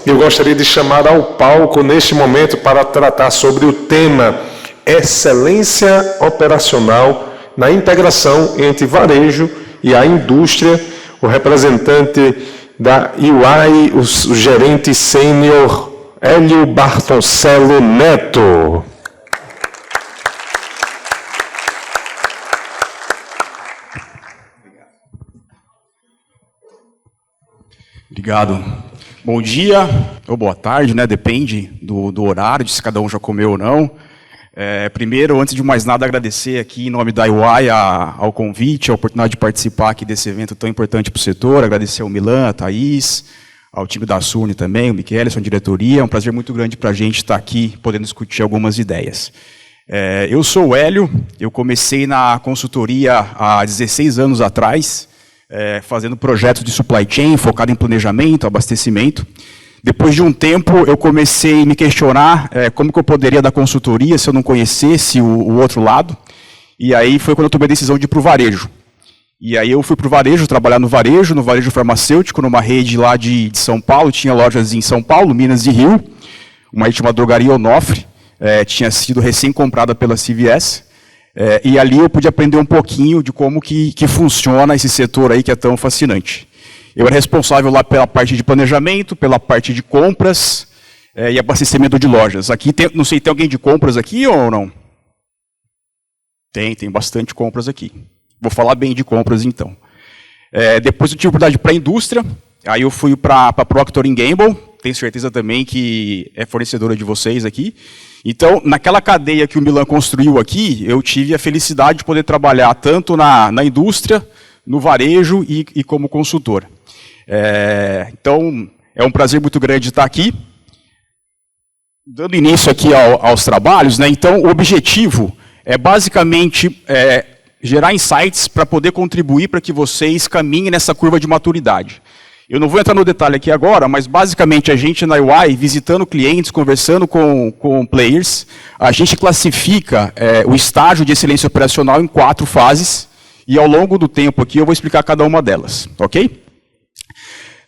eu gostaria de chamar ao palco neste momento para tratar sobre o tema excelência operacional na integração entre varejo e a indústria, o representante da EY, o gerente sênior Hélio Bartoncello Neto. Obrigado. Bom dia, ou boa tarde, né? Depende do horário, de se cada um já comeu ou não. Primeiro, antes de mais nada, agradecer aqui em nome da EY ao convite, a oportunidade de participar aqui desse evento tão importante para o setor, agradecer ao Milan, a Thaís, ao time da Surne também, o Michele, sua diretoria. É um prazer muito grande para a gente estar aqui podendo discutir algumas ideias. Eu sou o Hélio, eu comecei na consultoria há 16 anos atrás, fazendo projetos de supply chain, focado em planejamento, abastecimento. Depois de um tempo, eu comecei a me questionar como que eu poderia dar consultoria se eu não conhecesse o outro lado. E aí foi quando eu tomei a decisão de ir para o varejo. E aí eu fui para o varejo, trabalhar no varejo farmacêutico, numa rede lá de São Paulo. Tinha lojas em São Paulo, Minas e Rio. Uma rede chamada Drogaria Onofre, tinha sido recém-comprada pela CVS. E ali eu pude aprender um pouquinho de como que funciona esse setor aí que é tão fascinante. Eu era responsável lá pela parte de planejamento, pela parte de compras e abastecimento de lojas. Aqui, não sei, tem alguém de compras aqui ou não? Tem bastante compras aqui. Vou falar bem de compras então. Depois eu tive oportunidade para a indústria, aí eu fui para a Procter & Gamble, tenho certeza também que é fornecedora de vocês aqui. Então, naquela cadeia que o Milan construiu aqui, eu tive a felicidade de poder trabalhar tanto na indústria, no varejo e como consultor. Então, é um prazer muito grande estar aqui. Dando início aqui aos trabalhos, né? Então, o objetivo é basicamente gerar insights para poder contribuir para que vocês caminhem nessa curva de maturidade. Eu não vou entrar no detalhe aqui agora, mas basicamente a gente na EY, visitando clientes, conversando com players, a gente classifica o estágio de excelência operacional em 4 fases, e ao longo do tempo aqui eu vou explicar cada uma delas, ok?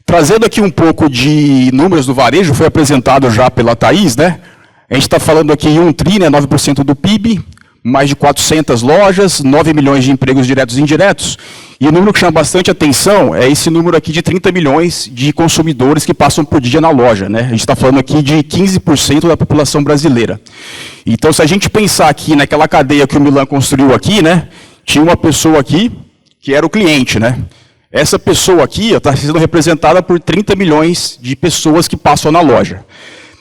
Trazendo aqui um pouco de números do varejo, foi apresentado já pela Thaís, né? A gente está falando aqui em 1 tri, né, 9% do PIB, mais de 400 lojas, 9 milhões de empregos diretos e indiretos. E o número que chama bastante atenção é esse número aqui de 30 milhões de consumidores que passam por dia na loja, né? A gente está falando aqui de 15% da população brasileira. Então, se a gente pensar aqui naquela cadeia que o Milan construiu aqui, né? Tinha uma pessoa aqui que era o cliente, né? Essa pessoa aqui está sendo representada por 30 milhões de pessoas que passam na loja.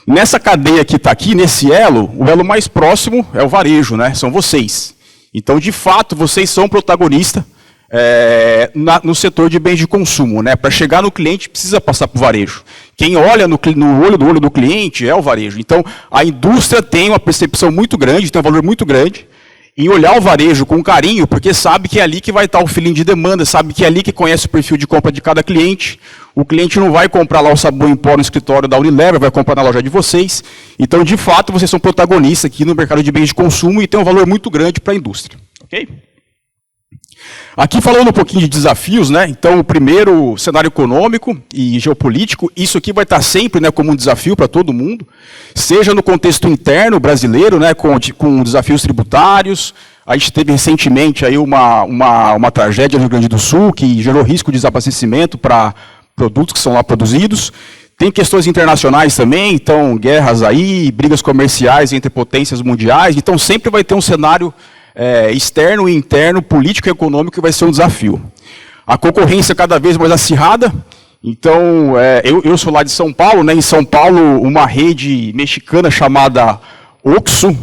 Nessa cadeia que está aqui, nesse elo, o elo mais próximo é o varejo, né? São vocês. Então, de fato, vocês são protagonistas no setor de bens de consumo, né? Para chegar no cliente, precisa passar para o varejo. Quem olha no olho do cliente é o varejo. Então, a indústria tem uma percepção muito grande, tem um valor muito grande, em olhar o varejo com carinho, porque sabe que é ali que vai estar o feeling de demanda, sabe que é ali que conhece o perfil de compra de cada cliente. O cliente não vai comprar lá o sabão em pó no escritório da Unilever, vai comprar na loja de vocês. Então, de fato, vocês são protagonistas aqui no mercado de bens de consumo e tem um valor muito grande para a indústria. Ok? Aqui falando um pouquinho de desafios, né? Então, o primeiro, cenário econômico e geopolítico, isso aqui vai estar sempre, né, como um desafio para todo mundo, seja no contexto interno brasileiro, né, com desafios tributários. A gente teve recentemente aí uma tragédia no Rio Grande do Sul que gerou risco de desabastecimento para produtos que são lá produzidos. Tem questões internacionais também, então guerras aí, brigas comerciais entre potências mundiais, então sempre vai ter um cenário externo e interno, político e econômico, que vai ser um desafio. A concorrência cada vez mais acirrada. Então, eu sou lá de São Paulo, né? Em São Paulo, uma rede mexicana chamada Oxxo,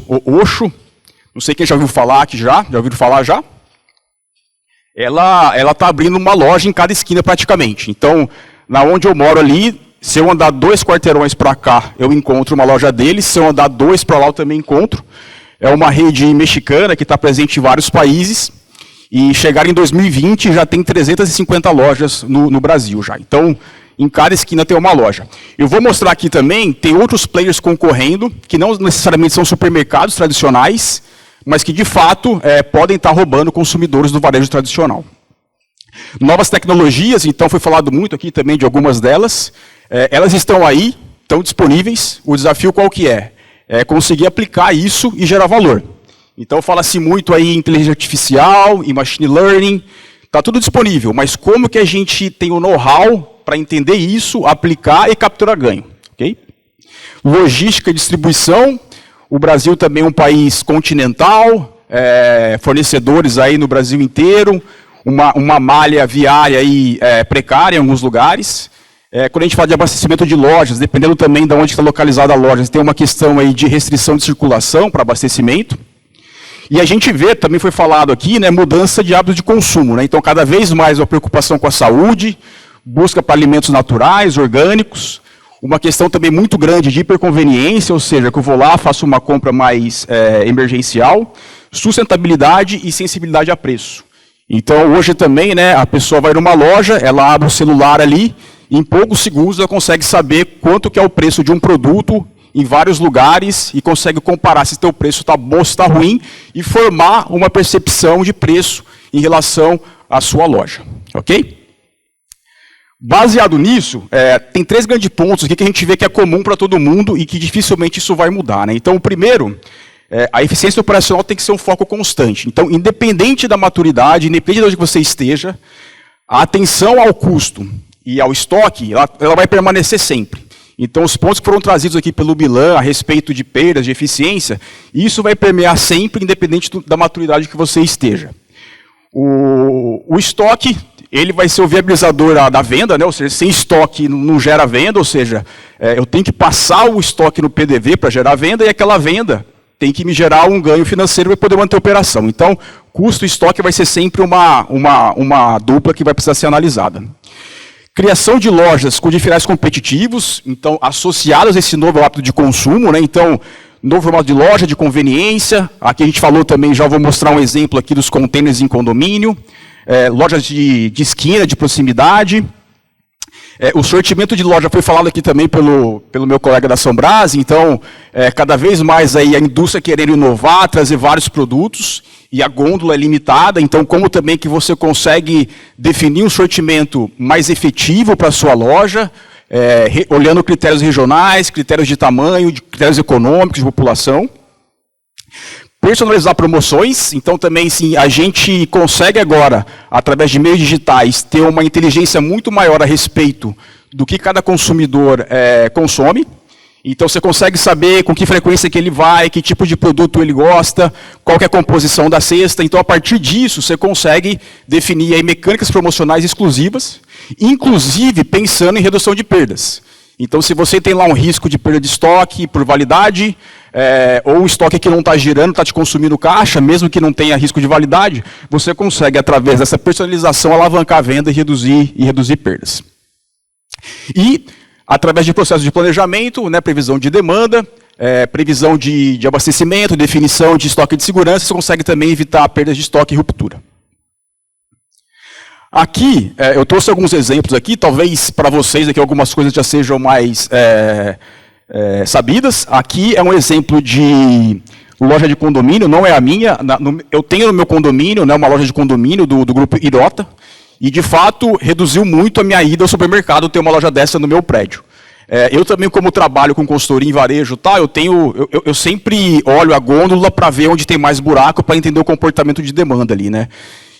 não sei quem já ouviu falar aqui já ouviram falar já? Ela está abrindo uma loja em cada esquina praticamente. Então, na onde eu moro ali, se eu andar 2 quarteirões para cá, eu encontro uma loja deles, se eu andar 2 para lá, eu também encontro. É uma rede mexicana que está presente em vários países e chegar em 2020 já tem 350 lojas no Brasil já. Então, em cada esquina tem uma loja. Eu vou mostrar aqui também, tem outros players concorrendo, que não necessariamente são supermercados tradicionais, mas que de fato podem estar roubando consumidores do varejo tradicional. Novas tecnologias, então foi falado muito aqui também de algumas delas. Elas estão aí, estão disponíveis. O desafio qual que é? É conseguir aplicar isso e gerar valor. Então fala-se muito aí em inteligência artificial, em machine learning, está tudo disponível, mas como que a gente tem o know-how para entender isso, aplicar e capturar ganho? Okay? Logística e distribuição, o Brasil também é um país continental, fornecedores aí no Brasil inteiro, uma malha viária aí, precária em alguns lugares. Quando a gente fala de abastecimento de lojas, dependendo também de onde está localizada a loja, tem uma questão aí de restrição de circulação para abastecimento. E a gente vê, também foi falado aqui, né, mudança de hábitos de consumo. Né? Então, cada vez mais uma preocupação com a saúde, busca para alimentos naturais, orgânicos, uma questão também muito grande de hiperconveniência, ou seja, que eu vou lá, faço uma compra mais emergencial, sustentabilidade e sensibilidade a preço. Então, hoje também, né, a pessoa vai numa loja, ela abre o celular ali, e em poucos segundos ela consegue saber quanto que é o preço de um produto em vários lugares e consegue comparar se o teu preço está bom ou se está ruim e formar uma percepção de preço em relação à sua loja. Ok? Baseado nisso, tem 3 grandes pontos aqui que a gente vê que é comum para todo mundo e que dificilmente isso vai mudar. Né? Então, o primeiro, a eficiência operacional tem que ser um foco constante. Então, independente da maturidade, independente de onde você esteja, a atenção ao custo e ao estoque, ela vai permanecer sempre. Então, os pontos que foram trazidos aqui pelo Milan a respeito de perdas, de eficiência, isso vai permear sempre, independente da maturidade que você esteja. O estoque, ele vai ser o viabilizador da venda, né? Ou seja, sem estoque não gera venda, ou seja, eu tenho que passar o estoque no PDV para gerar venda, e aquela venda tem que me gerar um ganho financeiro para poder manter a operação. Então, custo e estoque vai ser sempre uma dupla que vai precisar ser analisada. Criação de lojas com diferenciais competitivos, então, associadas a esse novo hábito de consumo, né? Então, novo formato de loja, de conveniência. Aqui a gente falou também, já vou mostrar um exemplo aqui dos containers em condomínio. Lojas de esquina, de proximidade. O sortimento de loja foi falado aqui também pelo meu colega da Sombrase. Então, cada vez mais aí a indústria querendo inovar, trazer vários produtos, e a gôndola é limitada. Então, como também que você consegue definir um sortimento mais efetivo para a sua loja, olhando critérios regionais, critérios de tamanho, critérios econômicos, de população. Personalizar promoções, então também sim, a gente consegue agora, através de meios digitais, ter uma inteligência muito maior a respeito do que cada consumidor consome. Então você consegue saber com que frequência que ele vai, que tipo de produto ele gosta, qual que é a composição da cesta. Então, a partir disso, você consegue definir aí mecânicas promocionais exclusivas, inclusive pensando em redução de perdas. Então, se você tem lá um risco de perda de estoque por validade, ou o estoque que não está girando, está te consumindo caixa, mesmo que não tenha risco de validade, você consegue, através dessa personalização, alavancar a venda e reduzir perdas. E, através de processos de planejamento, né, previsão de demanda, previsão de abastecimento, definição de estoque de segurança, você consegue também evitar perdas de estoque e ruptura. Aqui, eu trouxe alguns exemplos aqui, talvez para vocês aqui algumas coisas já sejam mais sabidas. Aqui é um exemplo de loja de condomínio, não é a minha, eu tenho no meu condomínio, né, uma loja de condomínio do grupo Irota, e de fato reduziu muito a minha ida ao supermercado ter uma loja dessa no meu prédio. Eu também, como trabalho com consultoria em varejo, tá, eu sempre olho a gôndola para ver onde tem mais buraco, para entender o comportamento de demanda ali, né?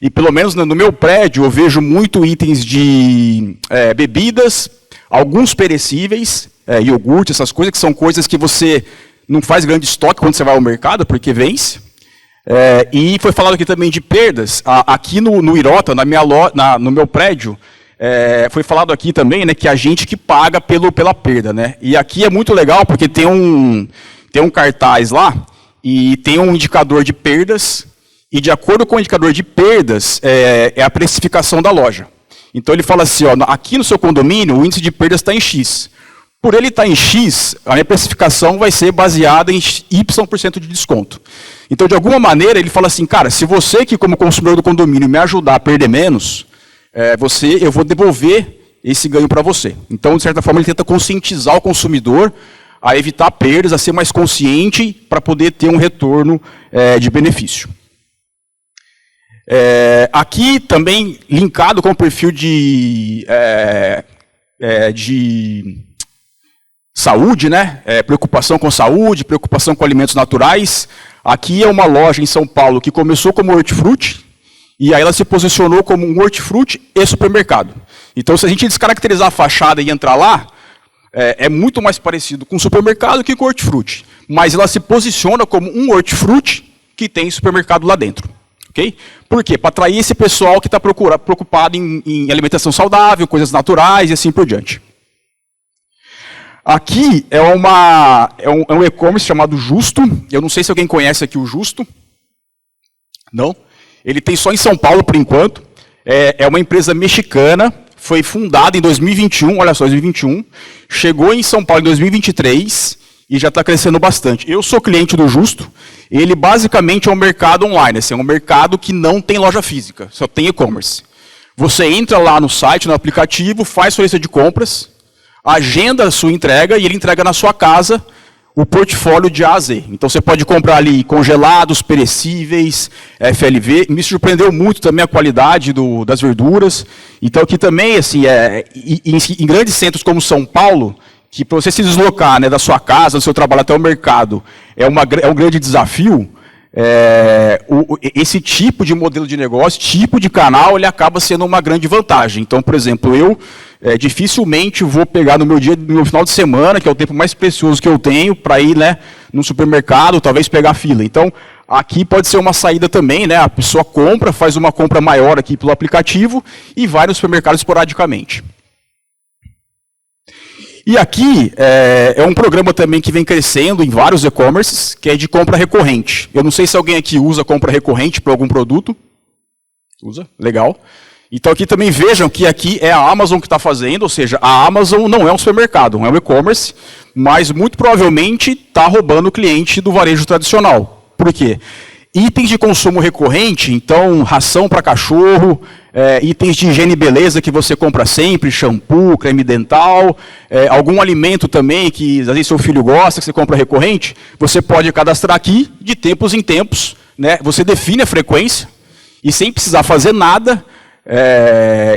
E pelo menos no meu prédio eu vejo muito itens de bebidas, alguns perecíveis, iogurte, essas coisas, que são coisas que você não faz grande estoque quando você vai ao mercado, porque vence. E foi falado aqui também de perdas. Aqui no Irota, no meu prédio, foi falado aqui também, né, que a gente que paga pela perda. Né? E aqui é muito legal, porque tem um cartaz lá, e tem um indicador de perdas, e de acordo com o indicador de perdas, é a precificação da loja. Então ele fala assim, ó, aqui no seu condomínio o índice de perdas está em X. Por ele estar em X, a minha precificação vai ser baseada em Y% de desconto. Então, de alguma maneira, ele fala assim, cara, se você que como consumidor do condomínio me ajudar a perder menos, eu vou devolver esse ganho para você. Então, de certa forma, ele tenta conscientizar o consumidor a evitar perdas, a ser mais consciente para poder ter um retorno de benefício. Aqui também linkado com o perfil de saúde, né? Preocupação com saúde, preocupação com alimentos naturais. Aqui é uma loja em São Paulo que começou como hortifruti, e aí ela se posicionou como um hortifruti e supermercado. Então, se a gente descaracterizar a fachada e entrar lá, é muito mais parecido com supermercado que com hortifruti. Mas ela se posiciona como um hortifruti que tem supermercado lá dentro. Okay? Por quê? Para atrair esse pessoal que está preocupado em alimentação saudável, coisas naturais e assim por diante. Aqui é um e-commerce chamado Justo. Eu não sei se alguém conhece aqui o Justo. Não? Ele tem só em São Paulo, por enquanto. É uma empresa mexicana. Foi fundada em 2021, olha só, 2021. Chegou em São Paulo em 2023 e já está crescendo bastante. Eu sou cliente do Justo. Ele basicamente é um mercado online. Assim, é um mercado que não tem loja física, só tem e-commerce. Você entra lá no site, no aplicativo, faz sua lista de compras, agenda a sua entrega e ele entrega na sua casa o portfólio de A a Z. Então você pode comprar ali congelados, perecíveis, FLV. Me surpreendeu muito também a qualidade das verduras. Então aqui também, assim, em grandes centros como São Paulo, que para você se deslocar, né, da sua casa, do seu trabalho até o mercado, é um grande desafio. Esse tipo de modelo de negócio, tipo de canal, ele acaba sendo uma grande vantagem. Então, por exemplo, eu dificilmente vou pegar no meu final de semana, que é o tempo mais precioso que eu tenho, para ir, né, no supermercado, talvez pegar fila. Então, aqui pode ser uma saída também, né? A pessoa compra, faz uma compra maior aqui pelo aplicativo e vai no supermercado esporadicamente. E aqui é um programa também que vem crescendo em vários e-commerces, que é de compra recorrente. Eu não sei se alguém aqui usa compra recorrente para algum produto. Usa? Legal. Então aqui também vejam que aqui é a Amazon que está fazendo, ou seja, a Amazon não é um supermercado, não é um e-commerce, mas muito provavelmente está roubando o cliente do varejo tradicional. Por quê? Itens de consumo recorrente, então ração para cachorro, itens de higiene e beleza que você compra sempre, shampoo, creme dental, algum alimento também que às vezes seu filho gosta, que você compra recorrente, você pode cadastrar aqui de tempos em tempos, né? Você define a frequência e sem precisar fazer nada,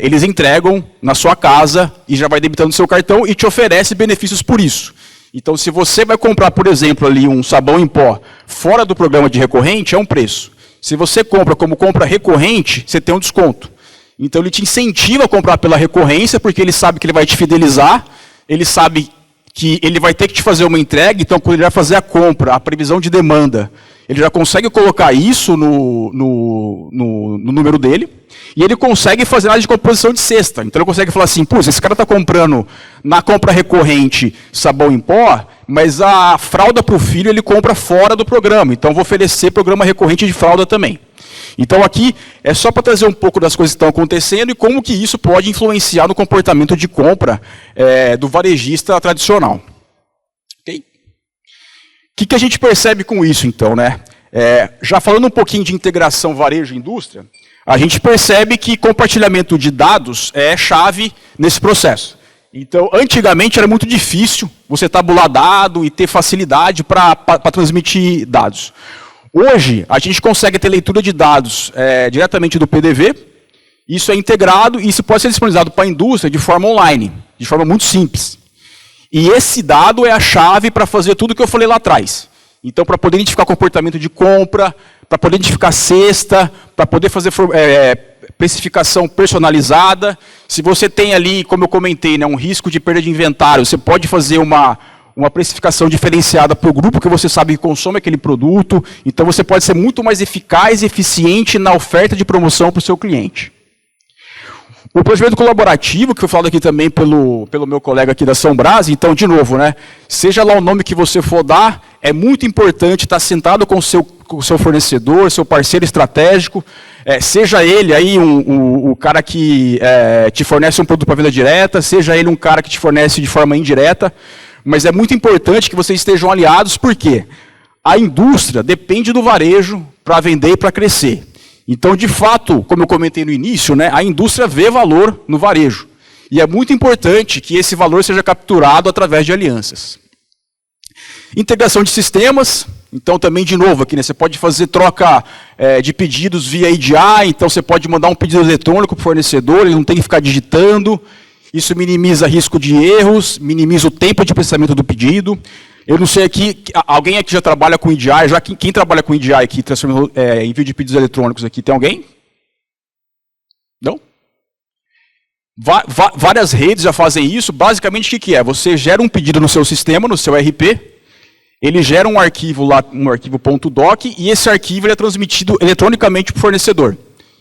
eles entregam na sua casa e já vai debitando o seu cartão e te oferece benefícios por isso. Então, se você vai comprar, por exemplo, ali um sabão em pó fora do programa de recorrente, é um preço. Se você compra como compra recorrente, você tem um desconto. Então, ele te incentiva a comprar pela recorrência, porque ele sabe que ele vai te fidelizar, ele sabe que ele vai ter que te fazer uma entrega, então, quando ele vai fazer a compra, a previsão de demanda, ele já consegue colocar isso no número dele, e ele consegue fazer nada de composição de cesta. Então ele consegue falar assim, pô, esse cara está comprando na compra recorrente sabão em pó, mas a fralda para o filho ele compra fora do programa. Então vou oferecer programa recorrente de fralda também. Então aqui é só para trazer um pouco das coisas que estão acontecendo e como que isso pode influenciar no comportamento de compra do varejista tradicional. Okay? O que a gente percebe com isso, então, né? Já falando um pouquinho de integração varejo e indústria, a gente percebe que compartilhamento de dados é chave nesse processo. Então, antigamente era muito difícil você tabular dado e ter facilidade para transmitir dados. Hoje, a gente consegue ter leitura de dados diretamente do PDV, isso é integrado e isso pode ser disponibilizado para a indústria de forma online, de forma muito simples. E esse dado é a chave para fazer tudo o que eu falei lá atrás. Então, para poder identificar comportamento de compra, para poder identificar cesta, para poder fazer precificação personalizada. Se você tem ali, como eu comentei, né, um risco de perda de inventário, você pode fazer uma precificação diferenciada para o grupo que você sabe que consome aquele produto. Então, você pode ser muito mais eficaz e eficiente na oferta de promoção para o seu cliente. O procedimento colaborativo, que foi falado aqui também pelo meu colega aqui da São Brás, então, de novo, né, seja lá o nome que você for dar, é muito importante estar sentado com o seu fornecedor, seu parceiro estratégico, seja ele aí o cara que te fornece um produto para venda direta, seja ele um cara que te fornece de forma indireta, mas é muito importante que vocês estejam aliados, porque a indústria depende do varejo para vender e para crescer. Então, de fato, como eu comentei no início, né, a indústria vê valor no varejo. E é muito importante que esse valor seja capturado através de alianças. Integração de sistemas. Então, também, de novo, aqui, né, você pode fazer troca de pedidos via EDI. Então, você pode mandar um pedido eletrônico para o fornecedor, ele não tem que ficar digitando. isso minimiza risco de erros, minimiza o tempo de processamento do pedido. Eu não sei aqui, alguém aqui já trabalha com EDI? Já quem trabalha com EDI aqui, envio de pedidos eletrônicos aqui, tem alguém? Não? Várias redes já fazem isso. Basicamente, o que é? Você gera um pedido no seu sistema, no seu RP, ele gera um arquivo lá, um arquivo .doc, e esse arquivo ele é transmitido eletronicamente para o fornecedor.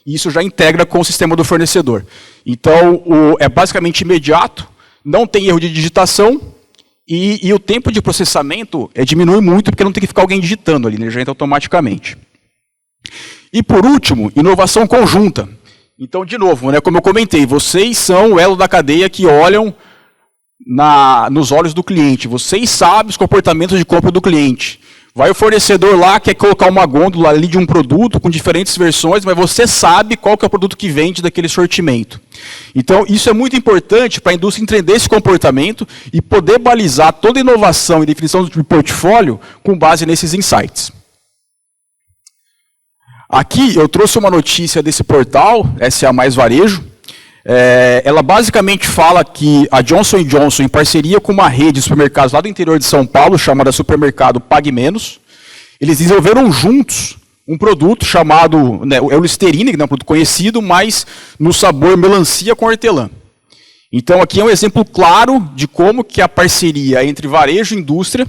E isso já integra com o sistema do fornecedor. Então, é basicamente imediato, não tem erro de digitação, e o tempo de processamento diminui muito, porque não tem que ficar alguém digitando ali, ele já entra automaticamente. E por último, inovação conjunta. Então, de novo, né, como eu comentei, vocês são o elo da cadeia que olham nos olhos do cliente. Vocês sabem os comportamentos de compra do cliente. Vai o fornecedor lá, quer colocar uma gôndola ali de um produto com diferentes versões, mas você sabe qual que é o produto que vende daquele sortimento. Então, isso é muito importante para a indústria entender esse comportamento e poder balizar toda inovação e definição de portfólio com base nesses insights. Aqui eu trouxe uma notícia desse portal, SA Mais Varejo. Ela basicamente fala que a Johnson & Johnson, em parceria com uma rede de supermercados lá do interior de São Paulo, chamada Supermercado Pague Menos, eles desenvolveram juntos um produto chamado, né, é o Listerine, que não é um produto conhecido, mas no sabor melancia com hortelã. Então aqui é um exemplo claro de como que a parceria entre varejo e indústria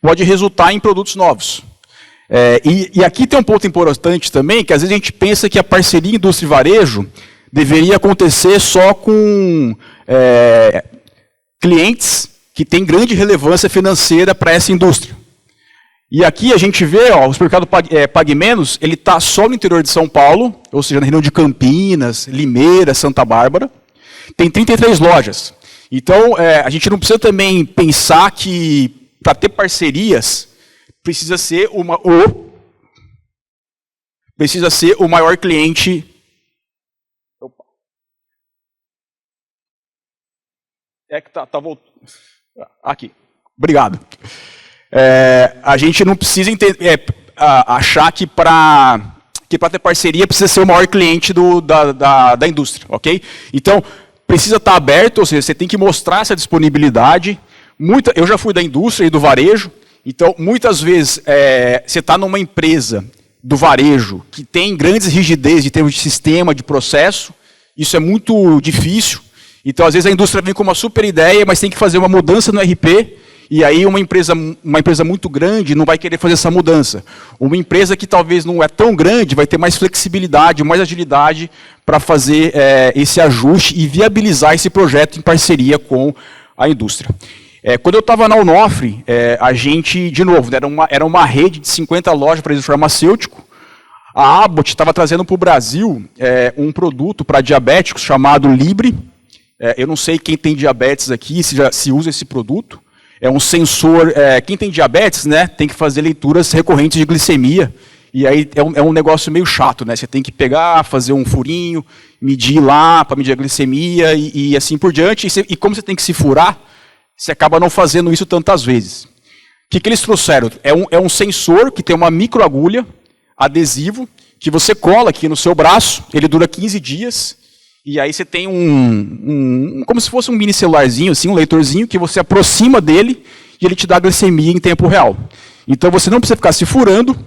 pode resultar em produtos novos. E aqui tem um ponto importante também, que às vezes a gente pensa que a parceria indústria e varejo deveria acontecer só com clientes que têm grande relevância financeira para essa indústria. E aqui a gente vê, ó, o supermercado Pague Menos, ele está só no interior de São Paulo, ou seja, na região de Campinas, Limeira, Santa Bárbara. Tem 33 lojas. Então, a gente não precisa também pensar que, para ter parcerias, precisa ser o maior cliente. Tá voltando. Aqui. Obrigado. A gente não precisa achar que para ter parceria precisa ser o maior cliente da indústria, ok? Então, precisa estar aberto, ou seja, você tem que mostrar essa disponibilidade. Eu já fui da indústria e do varejo, então, muitas vezes, você está numa empresa do varejo que tem grandes rigidez de termos de sistema, de processo, isso é muito difícil. Então, às vezes, a indústria vem com uma super ideia, mas tem que fazer uma mudança no RP, e aí uma empresa muito grande não vai querer fazer essa mudança. Uma empresa que talvez não é tão grande vai ter mais flexibilidade, mais agilidade para fazer esse ajuste e viabilizar esse projeto em parceria com a indústria. Quando eu estava na Onofre, a gente, de novo, era uma rede de 50 lojas para o farmacêutico. A Abbott estava trazendo para o Brasil um produto para diabéticos chamado Libre. Eu não sei quem tem diabetes aqui, se usa esse produto. É um sensor, quem tem diabetes, né, tem que fazer leituras recorrentes de glicemia, e aí é um negócio meio chato, né, você tem que pegar, fazer um furinho, medir lá, para medir a glicemia, e assim por diante, e como você tem que se furar, você acaba não fazendo isso tantas vezes. O que eles trouxeram? É um sensor que tem uma microagulha, adesivo, que você cola aqui no seu braço, ele dura 15 dias, e aí você tem como se fosse um mini celularzinho, assim, um leitorzinho, que você aproxima dele e ele te dá a glicemia em tempo real. Então você não precisa ficar se furando,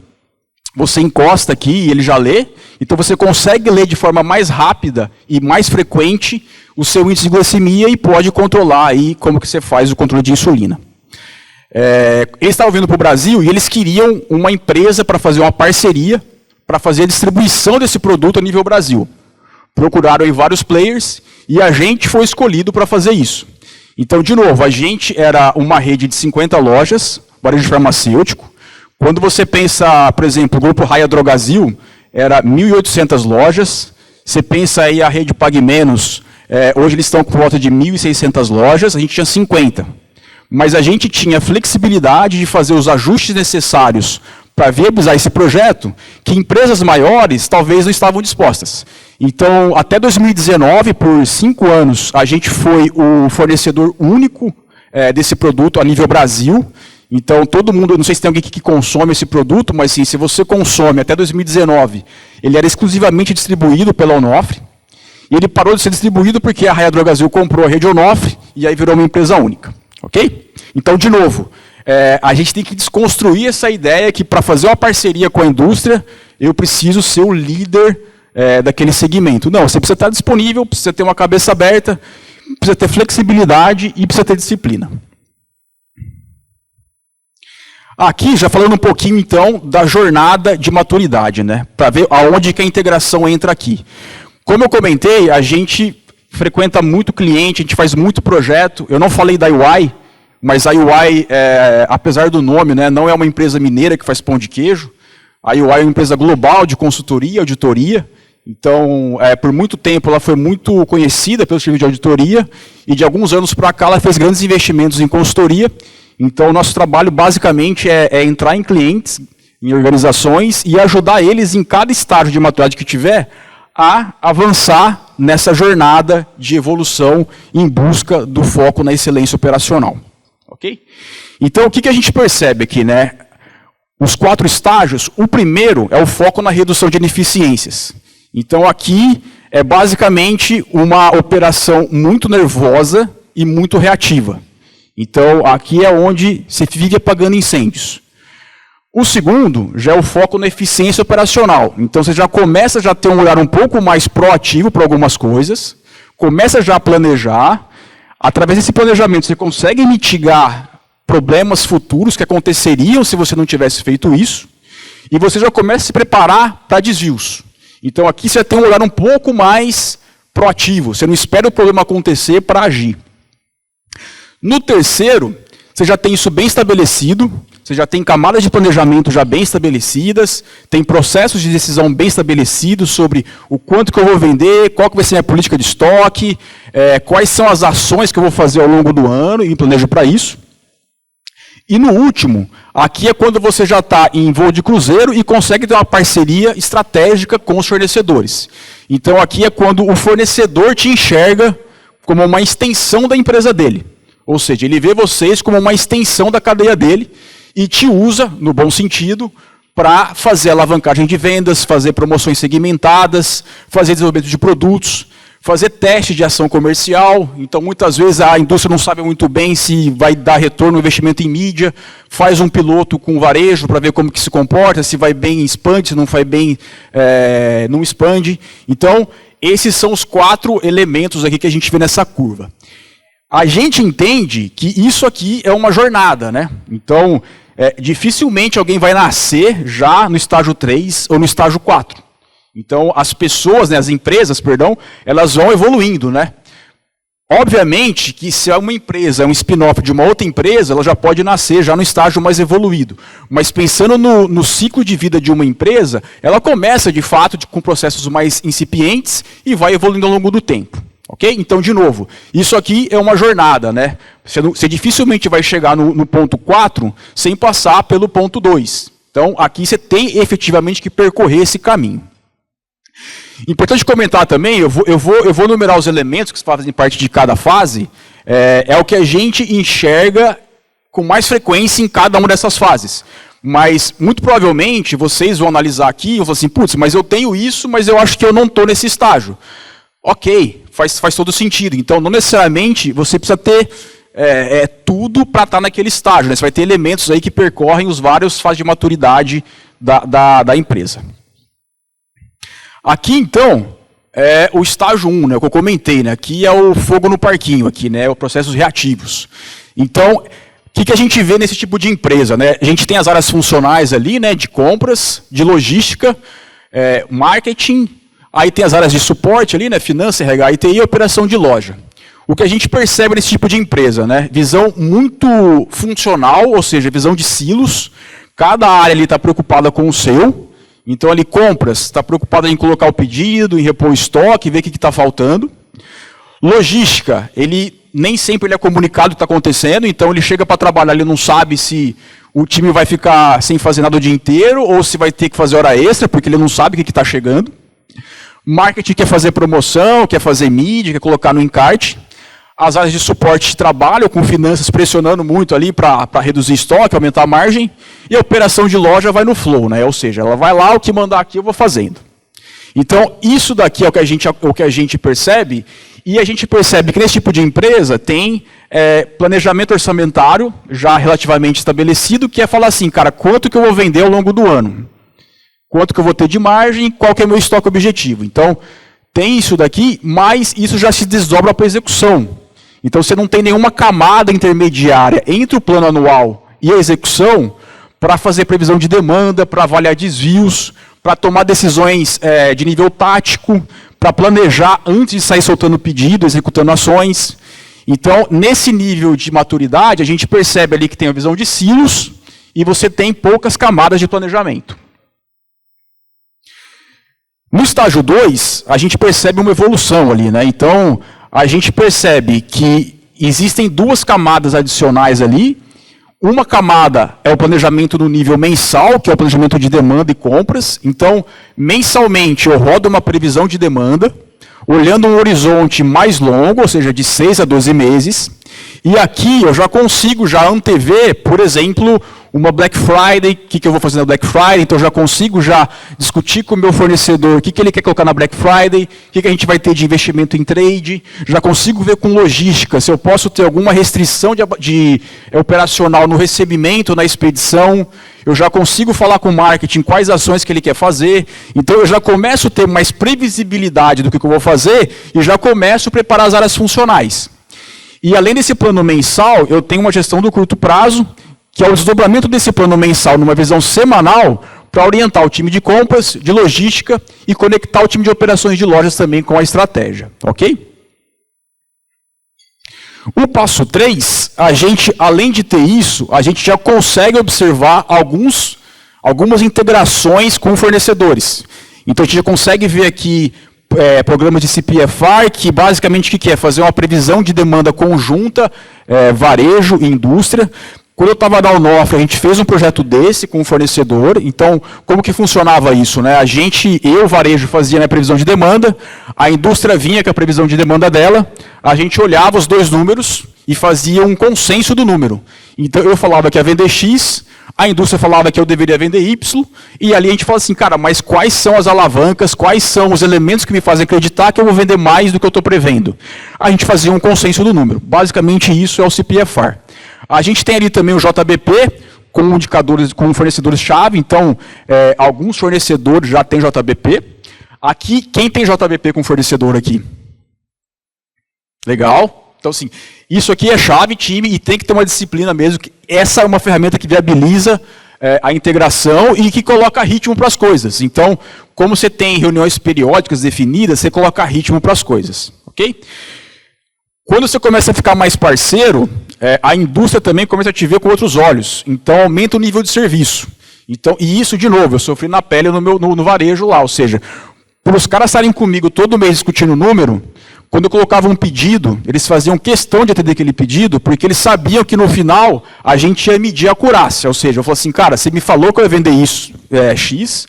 você encosta aqui e ele já lê, então você consegue ler de forma mais rápida e mais frequente o seu índice de glicemia e pode controlar aí como que você faz o controle de insulina. Eles estavam vindo para o Brasil e eles queriam uma empresa para fazer uma parceria, para fazer a distribuição desse produto a nível Brasil. Procuraram aí vários players e a gente foi escolhido para fazer isso. Então, de novo, a gente era uma rede de 50 lojas, varejo farmacêutico. Quando você pensa, por exemplo, o grupo Raia Drogasil, era 1.800 lojas. Você pensa aí a rede Pague Menos, hoje eles estão com volta de 1.600 lojas, a gente tinha 50. Mas a gente tinha flexibilidade de fazer os ajustes necessários para viabilizar esse projeto, que empresas maiores talvez não estavam dispostas. Então, até 2019, por 5 anos, a gente foi o fornecedor único desse produto a nível Brasil. Então, todo mundo, não sei se tem alguém que consome esse produto, mas sim, se você consome, até 2019, ele era exclusivamente distribuído pela Onofre. E ele parou de ser distribuído porque a Raia Drogasil comprou a Rede Onofre e aí virou uma empresa única. Ok? Então, de novo, a gente tem que desconstruir essa ideia que para fazer uma parceria com a indústria, eu preciso ser o líder daquele segmento. Não, você precisa estar disponível, precisa ter uma cabeça aberta, precisa ter flexibilidade e precisa ter disciplina. Aqui, já falando um pouquinho, então, da jornada de maturidade, né? Para ver aonde que a integração entra aqui. Como eu comentei, a gente frequenta muito cliente, a gente faz muito projeto. Eu não falei da UI, mas a UI, apesar do nome, né, não é uma empresa mineira que faz pão de queijo. A UI é uma empresa global de consultoria, auditoria. Então, por muito tempo, ela foi muito conhecida pelo serviço de auditoria. E de alguns anos para cá, ela fez grandes investimentos em consultoria. Então, o nosso trabalho, basicamente, é entrar em clientes, em organizações, e ajudar eles, em cada estágio de maturidade que tiver, a avançar nessa jornada de evolução em busca do foco na excelência operacional. Ok? Então, o que a gente percebe aqui, né? Os 4 estágios, o primeiro é o foco na redução de ineficiências. Então, aqui é basicamente uma operação muito nervosa e muito reativa. Então, aqui é onde você fica apagando incêndios. O segundo já é o foco na eficiência operacional. Então, você já começa a ter um olhar um pouco mais proativo para algumas coisas, começa já a planejar. Através desse planejamento, você consegue mitigar problemas futuros que aconteceriam se você não tivesse feito isso, e você já começa a se preparar para desvios. Então, aqui você tem um olhar um pouco mais proativo. Você não espera o problema acontecer para agir. No terceiro, você já tem isso bem estabelecido, você já tem camadas de planejamento já bem estabelecidas, tem processos de decisão bem estabelecidos sobre o quanto que eu vou vender, qual que vai ser a minha política de estoque, quais são as ações que eu vou fazer ao longo do ano e planejo para isso. E no último, aqui é quando você já está em voo de cruzeiro e consegue ter uma parceria estratégica com os fornecedores. Então aqui é quando o fornecedor te enxerga como uma extensão da empresa dele. Ou seja, ele vê vocês como uma extensão da cadeia dele e te usa, no bom sentido, para fazer alavancagem de vendas, fazer promoções segmentadas, fazer desenvolvimento de produtos, fazer teste de ação comercial. Então, muitas vezes, a indústria não sabe muito bem se vai dar retorno no investimento em mídia, faz um piloto com o varejo para ver como que se comporta, se vai bem, expande, se não vai bem, não expande. Então, esses são os 4 elementos aqui que a gente vê nessa curva. A gente entende que isso aqui é uma jornada, né? Então, dificilmente alguém vai nascer já no estágio 3 ou no estágio 4. Então, as pessoas, né, as empresas, perdão, elas vão evoluindo, né? Obviamente que se uma empresa é um spin-off de uma outra empresa, ela já pode nascer já no estágio mais evoluído. Mas pensando no ciclo de vida de uma empresa, ela começa, de fato, com processos mais incipientes e vai evoluindo ao longo do tempo. Ok? Então, de novo, isso aqui é uma jornada, né? Você dificilmente vai chegar no ponto 4 sem passar pelo ponto 2. Então, aqui você tem efetivamente que percorrer esse caminho. Importante comentar também, eu vou numerar os elementos que fazem parte de cada fase, é o que a gente enxerga com mais frequência em cada uma dessas fases. Mas, muito provavelmente, vocês vão analisar aqui e vão falar assim, putz, mas eu tenho isso, mas eu acho que eu não estou nesse estágio. Ok, faz todo sentido. Então, não necessariamente você precisa ter tudo para estar naquele estágio, né? Você vai ter elementos aí que percorrem os vários fases de maturidade da empresa. Aqui, então, é o estágio 1, né, que eu comentei, né? Aqui é o fogo no parquinho, aqui, né, os processos reativos. Então, o que a gente vê nesse tipo de empresa, né? A gente tem as áreas funcionais ali, né, de compras, de logística, marketing, aí tem as áreas de suporte ali, né, finanças, RH, ITI e operação de loja. O que a gente percebe nesse tipo de empresa, né? Visão muito funcional, ou seja, visão de silos. Cada área ali está preocupada com o seu. Então, ali, compras, está preocupado em colocar o pedido, em repor o estoque, ver o que está faltando. Logística, nem sempre ele é comunicado o que está acontecendo, então ele chega para trabalhar, ele não sabe se o time vai ficar sem fazer nada o dia inteiro, ou se vai ter que fazer hora extra, porque ele não sabe o que está chegando. Marketing quer fazer promoção, quer fazer mídia, quer colocar no encarte. As áreas de suporte trabalham com finanças pressionando muito ali para reduzir estoque, aumentar a margem. E a operação de loja vai no flow, né? Ou seja, ela vai lá, o que mandar aqui eu vou fazendo. Então, isso daqui é o que a gente percebe, e a gente percebe que nesse tipo de empresa tem planejamento orçamentário já relativamente estabelecido, que é falar assim, cara, quanto que eu vou vender ao longo do ano? Quanto que eu vou ter de margem, qual que é o meu estoque objetivo? Então, tem isso daqui, mas isso já se desdobra para a execução. Então, você não tem nenhuma camada intermediária entre o plano anual e a execução para fazer previsão de demanda, para avaliar desvios, para tomar decisões de nível tático, para planejar antes de sair soltando pedido, executando ações. Então, nesse nível de maturidade, a gente percebe ali que tem a visão de silos e você tem poucas camadas de planejamento. No estágio 2, a gente percebe uma evolução ali, né? Então, a gente percebe que existem duas camadas adicionais ali. Uma camada é o planejamento no nível mensal, que é o planejamento de demanda e compras. Então, mensalmente, eu rodo uma previsão de demanda, olhando um horizonte mais longo, ou seja, de 6 a 12 meses. E aqui eu já consigo antever, por exemplo, uma Black Friday, o que eu vou fazer na Black Friday, então eu já consigo discutir com o meu fornecedor o que ele quer colocar na Black Friday, o que a gente vai ter de investimento em trade, já consigo ver com logística se eu posso ter alguma restrição de operacional no recebimento, na expedição, eu já consigo falar com o marketing quais ações que ele quer fazer, então eu já começo a ter mais previsibilidade do que eu vou fazer e já começo a preparar as áreas funcionais. E além desse plano mensal, eu tenho uma gestão do curto prazo, que é o desdobramento desse plano mensal numa visão semanal para orientar o time de compras, de logística e conectar o time de operações de lojas também com a estratégia, ok? O passo 3, a gente, além de ter isso, a gente já consegue observar algumas integrações com fornecedores. Então a gente já consegue ver aqui programas de CPFR, que basicamente o que é? Fazer uma previsão de demanda conjunta, varejo e indústria. Quando eu estava na Onofre, a gente fez um projeto desse com um fornecedor. Então, como que funcionava isso, né? Eu, varejo, fazia a previsão de demanda, a indústria vinha com a previsão de demanda dela, a gente olhava os dois números e fazia um consenso do número. Então, eu falava que ia vender X, a indústria falava que eu deveria vender Y, e ali a gente fala assim, cara, mas quais são as alavancas, quais são os elementos que me fazem acreditar que eu vou vender mais do que eu estou prevendo? A gente fazia um consenso do número. Basicamente, isso é o CPFR. A gente tem ali também o JBP, com indicadores, com fornecedores-chave. Então, alguns fornecedores já têm JBP. Aqui, quem tem JBP com fornecedor aqui? Legal. Então, assim, isso aqui é chave, time, e tem que ter uma disciplina mesmo. Essa é uma ferramenta que viabiliza a integração e que coloca ritmo para as coisas. Então, como você tem reuniões periódicas definidas, você coloca ritmo para as coisas. Ok? Quando você começa a ficar mais parceiro, a indústria também começa a te ver com outros olhos. Então, aumenta o nível de serviço. Então, e isso, de novo, eu sofri na pele no varejo lá. Ou seja, por os caras estarem comigo todo mês discutindo o número, quando eu colocava um pedido, eles faziam questão de atender aquele pedido, porque eles sabiam que no final a gente ia medir a acurácia. Ou seja, eu falei assim, cara, você me falou que eu ia vender isso, X,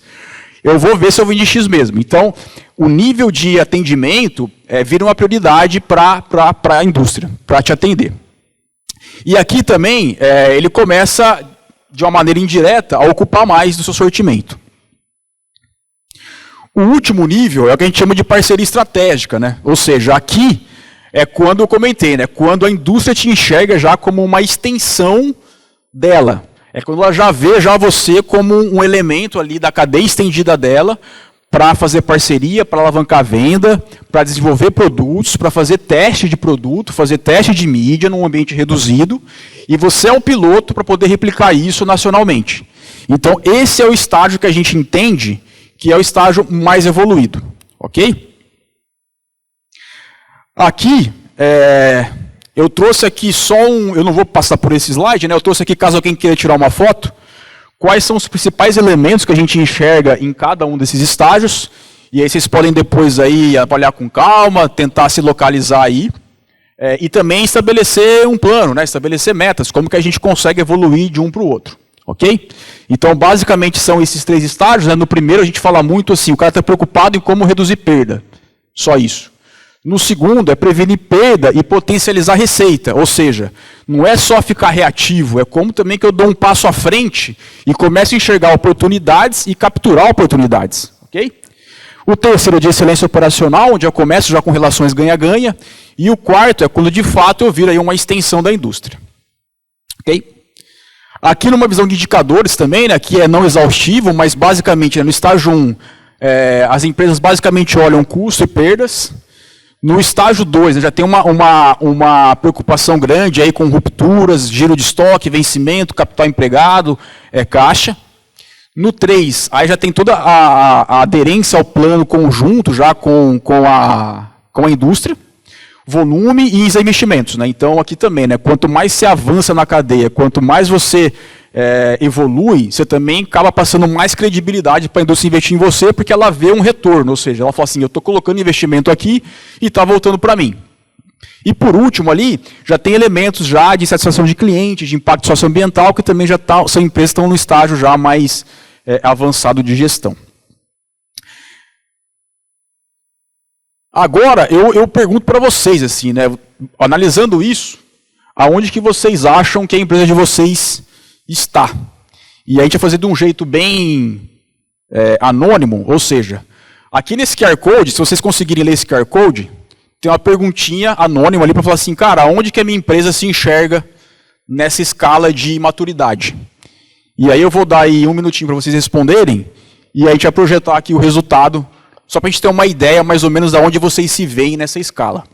eu vou ver se eu vendi X mesmo. Então, o nível de atendimento vira uma prioridade para a indústria, para te atender. E aqui também, ele começa, de uma maneira indireta, a ocupar mais do seu sortimento. O último nível é o que a gente chama de parceria estratégica, né? Ou seja, aqui é quando eu comentei, né? Quando a indústria te enxerga já como uma extensão dela. É quando ela já vê você como um elemento ali da cadeia estendida dela para fazer parceria, para alavancar a venda, para desenvolver produtos, para fazer teste de produto, fazer teste de mídia num ambiente reduzido. E você é o piloto para poder replicar isso nacionalmente. Então, esse é o estágio que a gente entende que é o estágio mais evoluído. Ok? Aqui, eu trouxe aqui eu não vou passar por esse slide, né? Eu trouxe aqui, caso alguém queira tirar uma foto, quais são os principais elementos que a gente enxerga em cada um desses estágios, e aí vocês podem depois aí avaliar com calma, tentar se localizar aí, e também estabelecer um plano, né? Estabelecer metas, como que a gente consegue evoluir de um para o outro. Ok? Então, basicamente, são esses 3 estágios. Né? No primeiro, a gente fala muito assim, o cara está preocupado em como reduzir perda. Só isso. No segundo, é prevenir perda e potencializar receita. Ou seja, não é só ficar reativo, é como também que eu dou um passo à frente e começo a enxergar oportunidades e capturar oportunidades. Ok? O terceiro é de excelência operacional, onde eu começo já com relações ganha-ganha. E o quarto é quando de fato eu viro aí uma extensão da indústria. Ok? Aqui numa visão de indicadores também, né, que é não exaustivo, mas basicamente no estágio 1, as empresas basicamente olham custo e perdas. No estágio 2, né, já tem uma preocupação grande aí com rupturas, giro de estoque, vencimento, capital empregado, caixa. No 3, aí já tem toda a aderência ao plano conjunto já com a indústria, volume e investimentos. Né? Então, aqui também, né, quanto mais você avança na cadeia, quanto mais você evolui, você também acaba passando mais credibilidade para a indústria investir em você, porque ela vê um retorno, ou seja, ela fala assim, eu estou colocando investimento aqui e está voltando para mim. E por último ali, já tem elementos já de satisfação de cliente, de impacto socioambiental, que também já são empresas que estão no estágio já mais avançado de gestão. Agora, eu pergunto para vocês, assim, né, analisando isso, aonde que vocês acham que a empresa de vocês está? E a gente vai fazer de um jeito bem anônimo, ou seja, aqui nesse QR Code, se vocês conseguirem ler esse QR Code, tem uma perguntinha anônima ali para falar assim, cara, onde que a minha empresa se enxerga nessa escala de maturidade? E aí eu vou dar aí 1 minutinho para vocês responderem, e aí a gente vai projetar aqui o resultado, só para a gente ter uma ideia mais ou menos de onde vocês se veem nessa escala.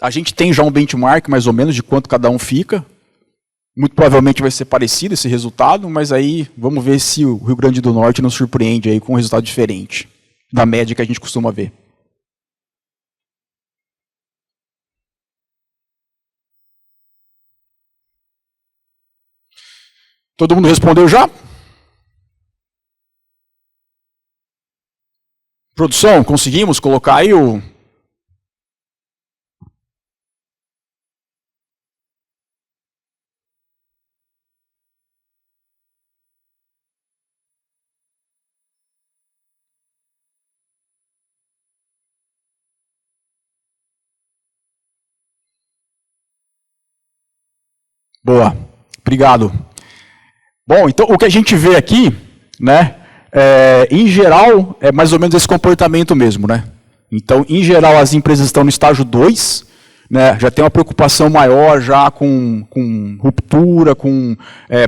A gente tem já um benchmark mais ou menos de quanto cada um fica. Muito provavelmente vai ser parecido esse resultado, mas aí vamos ver se o Rio Grande do Norte nos surpreende aí com um resultado diferente da média que a gente costuma ver. Todo mundo respondeu já? Produção, conseguimos colocar aí o... Boa, obrigado. Bom, então o que a gente vê aqui, né, em geral, é mais ou menos esse comportamento mesmo, né? Então, em geral, as empresas estão no estágio 2, né, já tem uma preocupação maior já com ruptura, com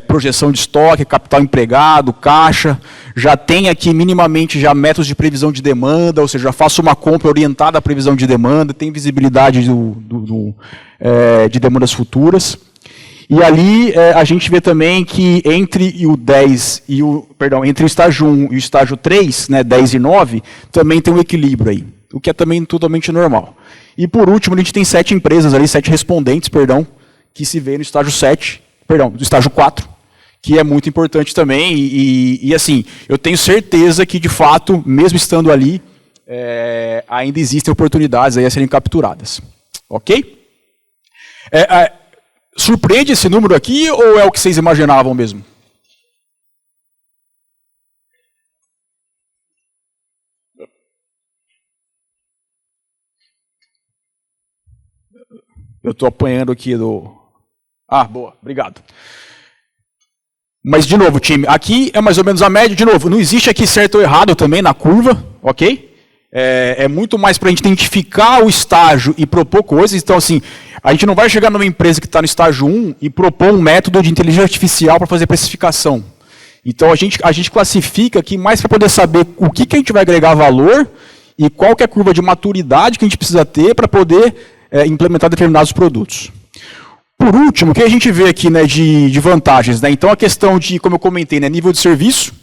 projeção de estoque, capital empregado, caixa, já tem aqui minimamente já métodos de previsão de demanda, ou seja, já faço uma compra orientada à previsão de demanda, tem visibilidade de demandas futuras. E ali a gente vê também que entre o estágio 1 e o estágio 3, né, 10 e 9, também tem um equilíbrio aí, o que é também totalmente normal. E por último, a gente tem 7 empresas ali, 7 respondentes, que se vê no estágio 4, que é muito importante também. E assim, eu tenho certeza que de fato, mesmo estando ali, ainda existem oportunidades aí a serem capturadas. Ok? Surpreende esse número aqui ou é o que vocês imaginavam mesmo? Eu estou apanhando aqui do... Ah, boa, obrigado. Mas, de novo, time, aqui é mais ou menos a média. De novo, não existe aqui certo ou errado também na curva, ok? É muito mais para a gente identificar o estágio e propor coisas. Então, assim, a gente não vai chegar numa empresa que está no estágio 1 e propor um método de inteligência artificial para fazer precificação. Então, a gente classifica aqui mais para poder saber o que a gente vai agregar valor e qual que é a curva de maturidade que a gente precisa ter para poder implementar determinados produtos. Por último, o que a gente vê aqui, né, de vantagens? Né? Então, a questão de, como eu comentei, né, nível de serviço.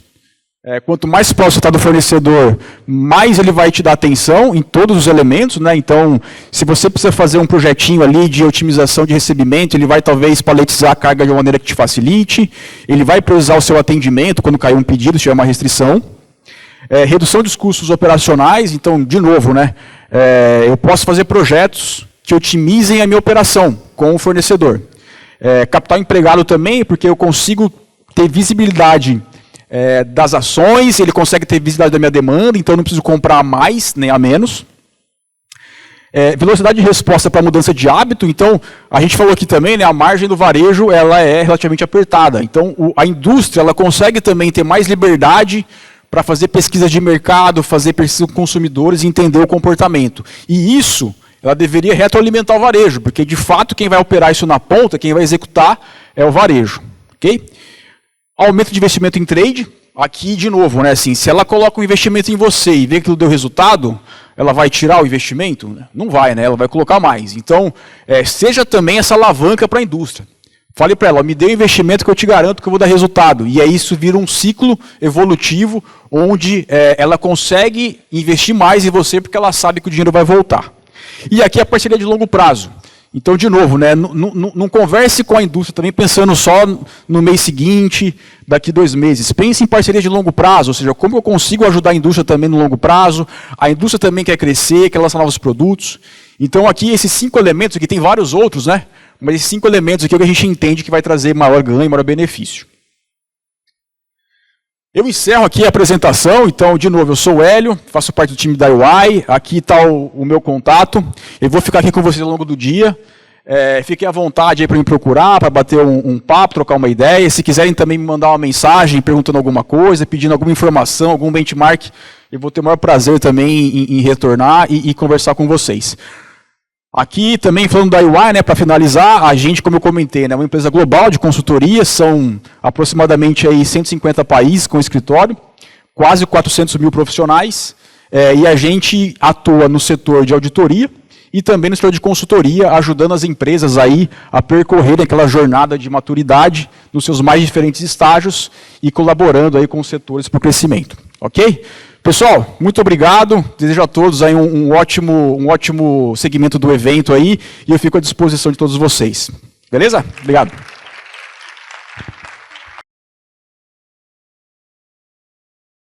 Quanto mais próximo você está do fornecedor, mais ele vai te dar atenção em todos os elementos. Né? Então, se você precisa fazer um projetinho ali de otimização de recebimento, ele vai talvez paletizar a carga de uma maneira que te facilite, ele vai priorizar o seu atendimento quando cair um pedido, se tiver uma restrição. Redução dos custos operacionais, então, de novo, né, eu posso fazer projetos que otimizem a minha operação com o fornecedor. Capital empregado também, porque eu consigo ter visibilidade das ações, ele consegue ter visibilidade da minha demanda, então eu não preciso comprar a mais nem a menos. Velocidade de resposta para mudança de hábito, então, a gente falou aqui também, né, a margem do varejo ela é relativamente apertada. Então, a indústria ela consegue também ter mais liberdade para fazer pesquisa de mercado, fazer pesquisa com consumidores e entender o comportamento. E isso, ela deveria retroalimentar o varejo, porque, de fato, quem vai operar isso na ponta, quem vai executar, é o varejo. Okay? Aumento de investimento em trade. Aqui, de novo, né, assim, se ela coloca um investimento em você e vê que aquilo deu resultado, ela vai tirar o investimento? Não vai, né? Ela vai colocar mais. Então, seja também essa alavanca para a indústria. Fale para ela, me dê um investimento que eu te garanto que eu vou dar resultado. E aí isso vira um ciclo evolutivo, onde ela consegue investir mais em você, porque ela sabe que o dinheiro vai voltar. E aqui a parceria de longo prazo. Então, de novo, né, não converse com a indústria também pensando só no mês seguinte, daqui 2 meses. Pense em parceria de longo prazo, ou seja, como eu consigo ajudar a indústria também no longo prazo. A indústria também quer crescer, quer lançar novos produtos. Então, aqui, esses 5 elementos, aqui tem vários outros, né? Mas esses 5 elementos aqui é o que a gente entende que vai trazer maior ganho e maior benefício. Eu encerro aqui a apresentação, então, de novo, eu sou o Hélio, faço parte do time da UI, aqui está o meu contato, eu vou ficar aqui com vocês ao longo do dia, fiquem à vontade aí para me procurar, para bater um papo, trocar uma ideia, se quiserem também me mandar uma mensagem perguntando alguma coisa, pedindo alguma informação, algum benchmark, eu vou ter o maior prazer também em retornar e conversar com vocês. Aqui também falando da UI, né, para finalizar, a gente, como eu comentei, né, é uma empresa global de consultoria, são aproximadamente aí 150 países com escritório, quase 400 mil profissionais, e a gente atua no setor de auditoria e também no setor de consultoria, ajudando as empresas aí a percorrerem aquela jornada de maturidade nos seus mais diferentes estágios e colaborando aí com os setores para o crescimento. Ok? Pessoal, muito obrigado. Desejo a todos aí um ótimo segmento do evento aí e eu fico à disposição de todos vocês. Beleza? Obrigado.